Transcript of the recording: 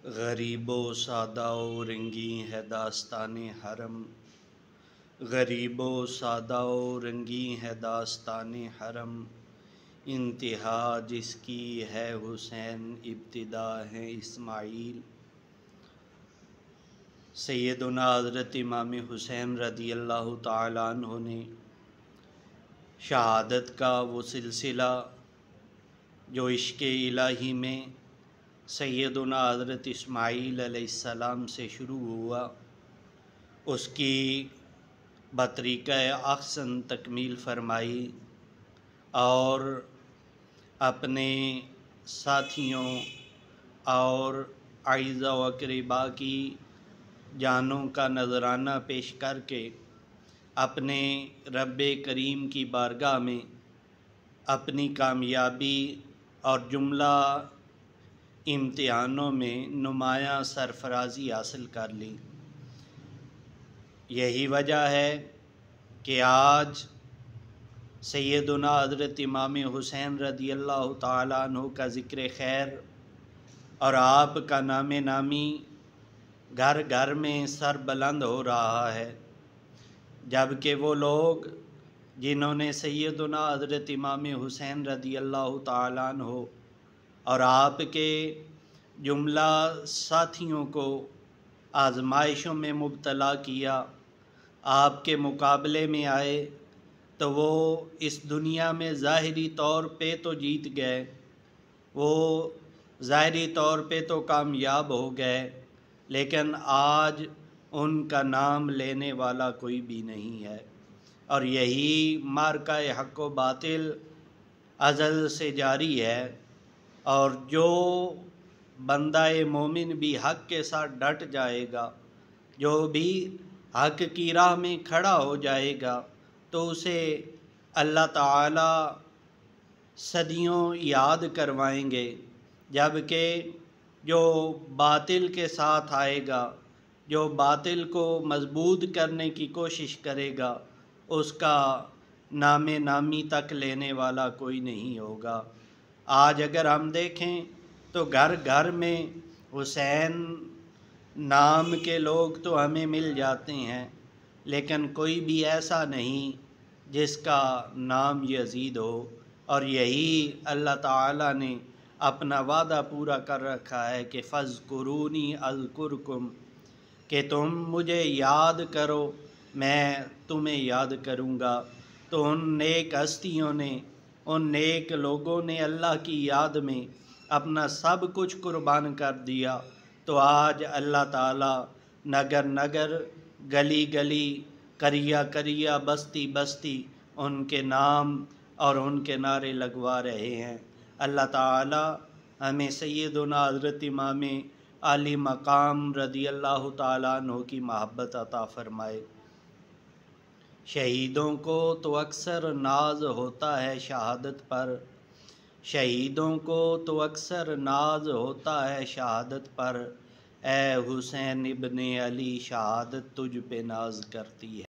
غریب و سادہ و رنگیں ہے داستان حرم، غریب و سادہ و رنگیں ہے داستان حرم، انتہا جس کی ہے حسین ابتدا ہے اسماعیل۔ سیدنا حضرت امام حسین رضی اللہ تعالیٰ عنہ نے شہادت کا وہ سلسلہ جو عشق الہی میں سیدنا حضرت اسماعیل علیہ السلام سے شروع ہوا، اس کی بطریقہ احسن تکمیل فرمائی اور اپنے ساتھیوں اور اعزاء و اقرباء کی جانوں کا نذرانہ پیش کر کے اپنے رب کریم کی بارگاہ میں اپنی کامیابی اور جملہ امتحانوں میں نمایاں سرفرازی حاصل کر لی۔ یہی وجہ ہے کہ آج سیدنا حضرت امام حسین رضی اللہ تعالیٰ عنہ کا ذکر خیر اور آپ کا نام نامی گھر گھر میں سر بلند ہو رہا ہے، جبکہ وہ لوگ جنہوں نے سیدنا حضرت امام حسین رضی اللہ تعالیٰ عنہ اور آپ کے جملہ ساتھیوں کو آزمائشوں میں مبتلا کیا، آپ کے مقابلے میں آئے تو وہ اس دنیا میں ظاہری طور پہ تو جیت گئے، وہ ظاہری طور پہ تو کامیاب ہو گئے، لیکن آج ان کا نام لینے والا کوئی بھی نہیں ہے۔ اور یہی معرکہ حق و باطل ازل سے جاری ہے، اور جو بندہ مومن بھی حق کے ساتھ ڈٹ جائے گا، جو بھی حق کی راہ میں کھڑا ہو جائے گا، تو اسے اللہ تعالی صدیوں یاد کروائیں گے، جبکہ جو باطل کے ساتھ آئے گا، جو باطل کو مضبوط کرنے کی کوشش کرے گا، اس کا نام نامی تک لینے والا کوئی نہیں ہوگا۔ آج اگر ہم دیکھیں تو گھر گھر میں حسین نام کے لوگ تو ہمیں مل جاتے ہیں، لیکن کوئی بھی ایسا نہیں جس کا نام یزید ہو، اور یہی اللہ تعالیٰ نے اپنا وعدہ پورا کر رکھا ہے کہ فَاذْكُرُونِی أَذْكُرْكُمْ، کہ تم مجھے یاد کرو میں تمہیں یاد کروں گا۔ تو ان نیک ہستیوں نے، ان نیک لوگوں نے اللہ کی یاد میں اپنا سب کچھ قربان کر دیا، تو آج اللہ تعالیٰ نگر نگر، گلی گلی، قریہ قریہ، بستی بستی ان کے نام اور ان کے نعرے لگوا رہے ہیں۔ اللہ تعالیٰ ہمیں سیدنا حضرت امام عالی مقام رضی اللہ تعالیٰ عنہ کی محبت عطا فرمائے۔ شہیدوں کو تو اکثر ناز ہوتا ہے شہادت پر، شہیدوں کو تو اکثر ناز ہوتا ہے شہادت پر، اے حسین ابن علی شہادت تجھ پہ ناز کرتی ہے۔